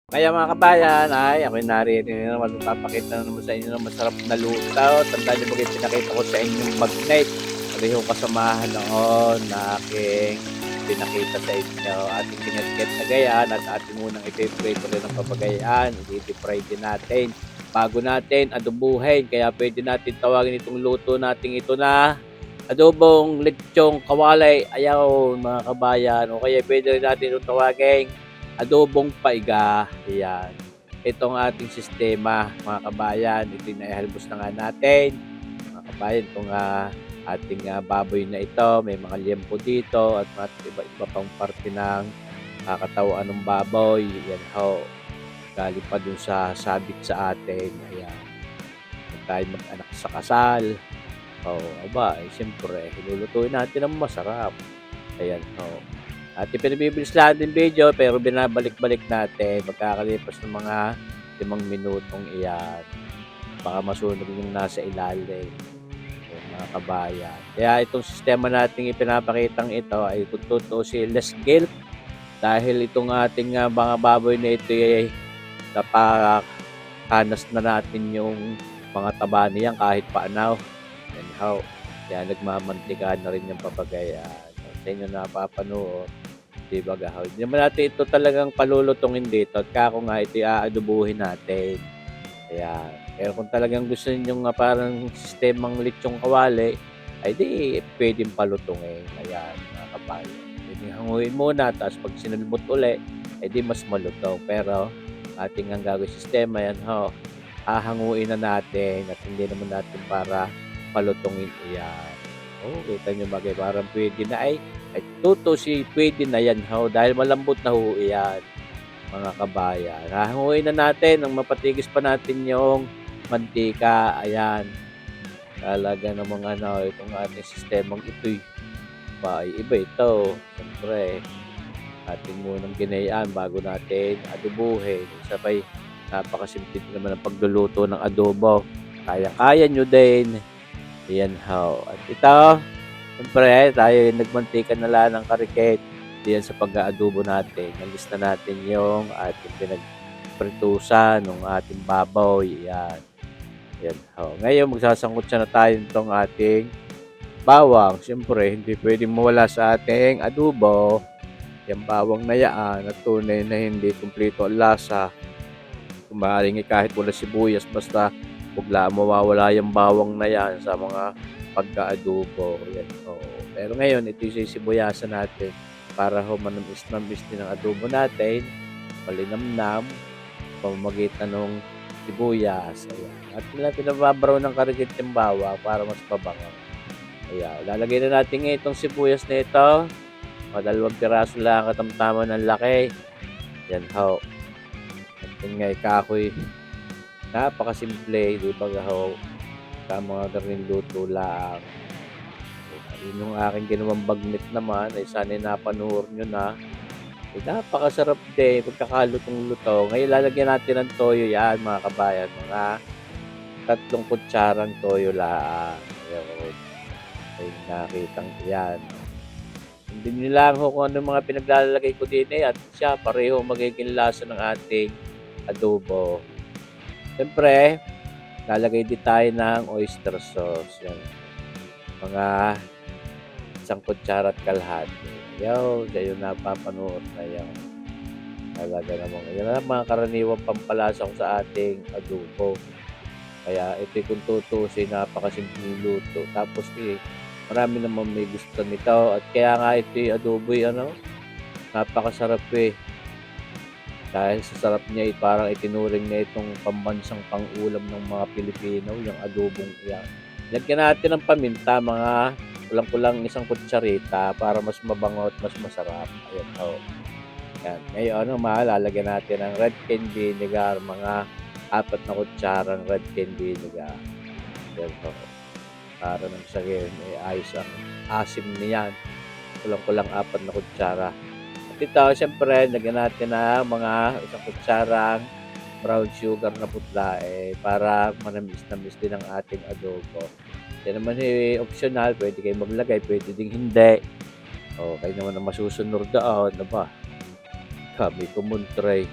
Kaya mga kabayan ay ako'y naririnig na naman magpapakita na naman sa inyo ng masarap na luto. Tandaan niyo ba yung pinakita ko sa inyong magnet? Parehong kasamahan noon na aking pinakita sa inyo. Ating kinetket na gayaan at ating munang ipiprito rin ng papagayaan. I-fry din natin bago natin adobuhin. Kaya pwede natin tawagin itong luto nating ito na adobong lechong kawalay. Ayaw mga kabayan. O kaya pwede rin natin itong tawagin adobong paiga. Ayan. Itong ating sistema, mga kabayan. Ito na ihalbos na nga natin. Mga kabayan, itong ating baboy na ito. May mga liempo dito at iba-iba pang parte ng katawan ng baboy. Yan ho. Galing pa dun sa sabit sa atin. Ayan. Kung tayo mag-anak sa kasal. Aba, siyempre, ilulutuin natin ang masarap. Ayan ho. At ipinabibilis lang din video pero binabalik-balik natin pagkakalipas ng mga 5 minutong iyan. Baka masunog yung nasa ilalim yung mga kabayan. Kaya itong sistema nating ipinapakitang ito ay kung tutuusin less guilt dahil itong ating mga baboy na ito ay napakanas na natin yung mga taba niyan kahit paano. And how? Kaya nagmamantika na rin yung papagayan. Sa inyo napapanood. Diba gahaw? Hindi naman natin ito talagang palulutongin dito at kako nga ito aadobuhin natin. Ayan. Pero kung talagang gusto ninyong parang sistemang lechong kawali, ay di pwedeng palutongin. Ayan, mga kabayan. Pwedeng hanguin muna, tapos pag sinulmot uli, ay di mas malutong. Pero ating ang gagawin sistema yan ho, hahanguin na natin at hindi naman natin para palutongin iyan. Kita nyo bagay parang pwede na ay tutusi pwede na yan ho dahil malambot na ho iyan mga kabayan. Hahanguin na natin nang mapatigis pa natin yung mantika. Ayan. Talaga namang itong ating sistemang ito'y iba ito. Siyempre, ating munang ginayaan bago natin adobuhin. Sabay, napakasimple naman ang pagluluto ng adobo. Kaya-kaya nyo din. Ayan ho. At ito, siyempre, tayo nagmantika na lang ng karikit diyan sa pag-aadobo natin. Nalis na natin yung ating pinagpritusan ng ating baboy. Ayan. Ayan ho. Ngayon, magsasangkot siya na tayo itong ating bawang. Siyempre, hindi pwedeng mawala sa ating adobo. Yung bawang na yaan at tunay na hindi kumpleto ang lasa. Kung maaaring kahit wala sibuyas, basta bigla mawawala yung bawang na yan sa mga pagka-adobo. Yan ho. Pero ngayon, ito yung sisibuyasan natin para ho manamis-namis din ang adobo natin, malinamnam, pamamagitan ng sibuyas. Ayan. At pinababaraw ng karikit yung bawang para mas mabango. Ayan. Lalagay na natin ngayon itong sibuyas na ito. Mga 2 piraso lang katamtaman ng laki. Yan ho. At yun nga, kahoy. Napakasimple, di ba gaho? Sa mga garing luto lang. Yun yung aking ginawang bagnet naman, ay sana'y napanuhor nyo na. Napakasarap din, pagkakalutong luto. Ngayon lalagyan natin ng toyo yan, mga kabayan. Mga 3 kutsarang toyo lang. Ayun. Ay nakitang yan. Hindi nyo lang ho kung ano mga pinaglalagay ko din at siya pareho magiging lasa ng ating adobo. Siyempre, lalagay din tayo ng oyster sauce. Yan. Mga 1 kutsara at kalahati. Yan yung napapanood na yan. Talaga naman. Yan ang mga karaniwang pampalasa ko sa ating adobo. Kaya ito kung tutusin, napakasimpleng luto. Tapos marami naman may gusto nito. At kaya nga ito yung adobo napakasarap Dahil sa sarap niya parang itinuring na itong pambansang pang-ulam ng mga Pilipino, yung adobong iyan. Lagyan natin ng paminta, mga kulang-kulang 1 kutsarita para mas mabango at mas masarap. Ayan ho. Yan. Ngayon, lalagyan natin ng red cane vinegar, mga 4 na kutsarang red cane vinegar. Ayan ho. Para nang sagin, ayos ang asim niyan. Kulang-kulang 4 na kutsara. Ito, siyempre, lagyan natin na mga 1 kutsarang brown sugar na putla para manamis-namis din ang ating adobo. Yan naman optional, pwede kayo maglagay, pwede ding hindi. Kayo naman ang masusunod doon, diba? Kami kumontray.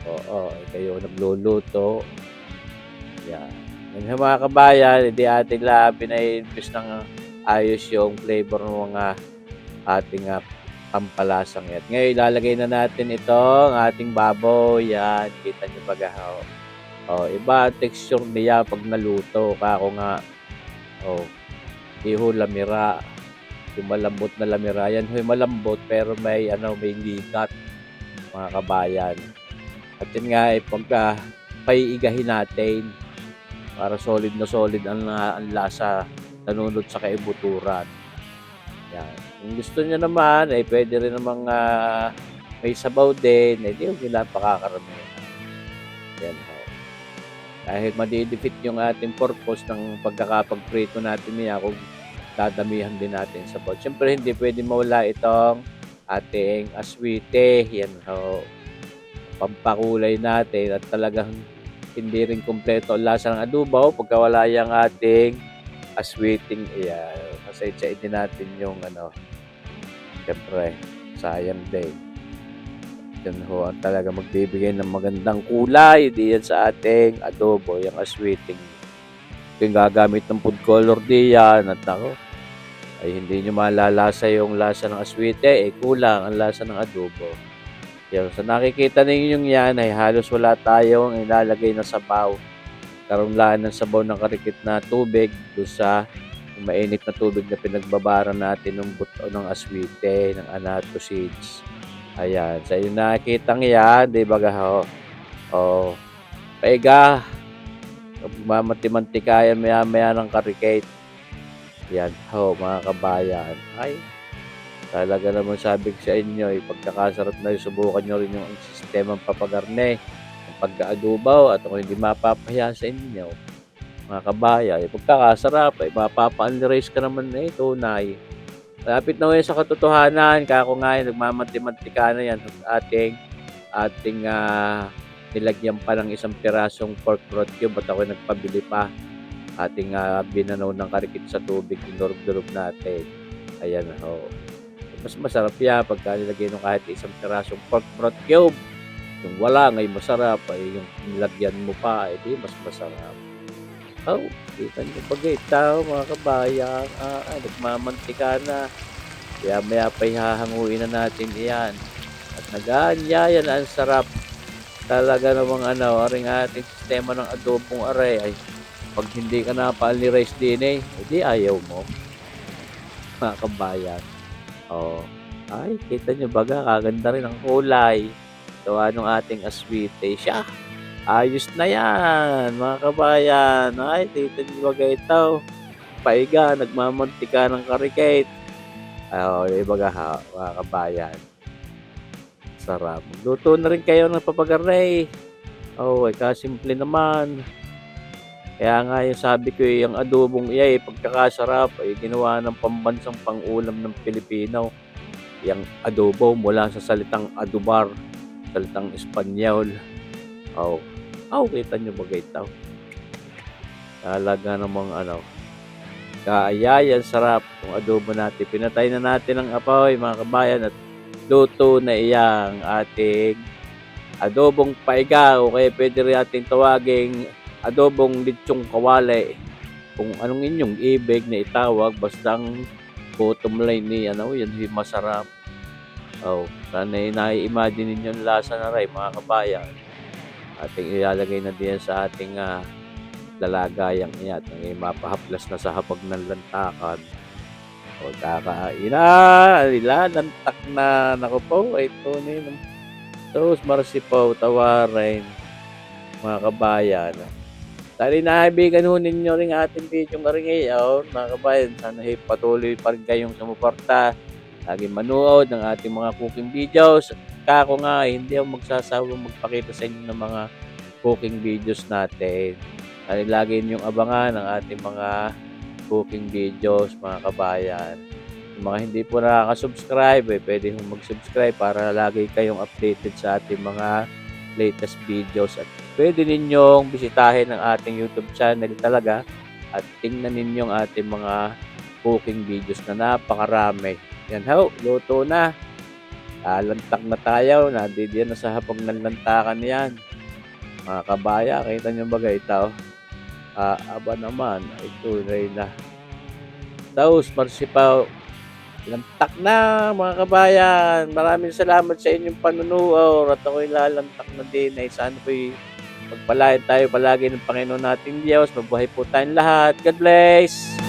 Oo, kayo nagluluto, yan. Yan ho mga kabayan, hindi atin lang pina-i-infuse ng ayos yung flavor ng mga ating, pampalasang yan. Ngayon ilalagay na natin itong ating baboy, yan kita niyo baga ho. Oh, iba ang texture niya 'pag naluto, kako nga, oh, hindi ho lamira, yung malambot na lamira, yan ho'y malambot pero may ano, may ligat mga kabayan. At yun nga, pagka paiigahin natin para solid na solid ang lasa, nanunod sa kaibuturan. Yan. Kung gusto niyo naman ay puwede rin namang, may sabaw din, eh, 'di huwag niyo lang pakakaramihan. Yan ho. Dahil made-defeat yung ating purpose ng pagkakapagprito natin niya kung dadamihan din natin sa sabaw. Siyempre hindi puwedeng mawala itong ating aswite, yan ho. Pampakulay natin at talagang hindi rin kumpleto ang lasa ng adobo pagka wala yang ating aswiting iyan. Pasensyain din natin yung ano, siyempre sayang din. Yan ho ang talaga magbibigay ng magandang kulay diyan sa ating adobo, yung aswiting. Yung gagamit ng food color diyan at naku, ay hindi nyo malalasa yung lasa ng aswite, eh kulang ang lasa ng adobo. Yan, sa nakikita ninyong yan ay halos wala tayong ilalagay na sabaw. Karoon lang ng sabaw ng karikit na tubig doon sa mainit na tubig na pinagbabara natin ng buto ng aswite, ng anato seeds. Ayan, sa inyo nakikitang yan, di ba ho? O, paiga, mamati-mantikayan maya-maya ng karikate. Yan ho, mga kabayan. Ay, talaga naman sabi ko sa inyo, pagkakasarap na subukan nyo rin yung sistemang papagarne, ang pagkaadubaw at kung hindi mapapahiya sa inyo, mga kabayan, pagkakasarap, mapapa-unrace ka naman tunay. Malapit na sa katotohanan, kako nga nagmamanti-mantika na yan ating nilagyan pa ng isang pirasong pork broth cube at ako nagpabili pa. Ating binanaw ng karikit sa tubig, dinurog-durog natin. Ayan ho. Mas masarap yan pagka nilagay ng kahit isang pirasong pork broth cube. Yung wala ngay masarap, ay yung nilagyan mo pa, ay di mas masarap. Oh, kita niyo bagay tao mga kabayan, nagmamantika na. Kaya maya pa hahanguin na natin iyan. At nag-aanyaya na ang sarap. Talaga namang aring ating sistema ng adobong aray ay pag hindi ka napali-rice din hindi ayaw mo. Mga kabayan. Oh, ay kita niyo baga kaganda rin ang kulay. Gawa nung ating aswite siya. Ayos na yan, mga kabayan. Ay, tita niyo baga ito. Paiga, nagmamantika ng karikate. Ay, baga ha, mga kabayan. Sarap. Magluto na rin kayo ng papagarnay. Oh, ay kasimple naman. Kaya nga yung sabi ko yung adobong iya pagkakasarap ay ginawa ng pambansang pang-ulam ng Pilipino. Yung adobo mula sa salitang adobar, salitang Espanyol. Oh, kita nyo ba ito? Talaga namang kaayayan sarap kung adobo natin. Pinatay na natin ang apoy mga kabayan at luto na iyang ating adobong paiga o kaya pwede rin ating tawaging adobong litsong kawali. Kung anong inyong ibig na itawag, basta ang bottom line ni yan masarap. Oh, sana nai-imagine ninyo ang lasa na rin mga kabayan. Ating ilalagay na din sa ating lalagayang iyan at mapahaplas na sa hapag ng lantakan. O kakain na, lantak na. Naku po, ito na Tos marsipaw, tawarin mga kabayan. Dahil naibigan ho ninyo rin ating video ngayon, mga kabayan. Sana patuloy pa rin kayong sumuporta. Lagi manood ng ating mga cooking videos. Kako nga, hindi ako magsasawang magpakita sa inyo ng mga cooking videos natin. Dahil lagi ninyong abangan ang ating mga cooking videos, mga kabayan. Yung mga hindi po nakaka-subscribe, pwede nyo mag-subscribe para lagi kayong updated sa ating mga latest videos. At pwede ninyong bisitahin ang ating YouTube channel talaga at tingnan ninyong ating mga cooking videos na napakarami. Yan ho, luto na. Lalantak na tayo, nandidiyan na sa hapag ng lantakan 'yan. Mga kabaya, kita niyo ba ito? Aba naman ay tunay na daos marsipaw. Lantak na mga kabayan. Maraming salamat sa inyong panunood at ako'y lalantak na din ay sana po'y pagpalain tayo palagi ng Panginoon nating Diyos. Mabuhay po tayong lahat. God bless!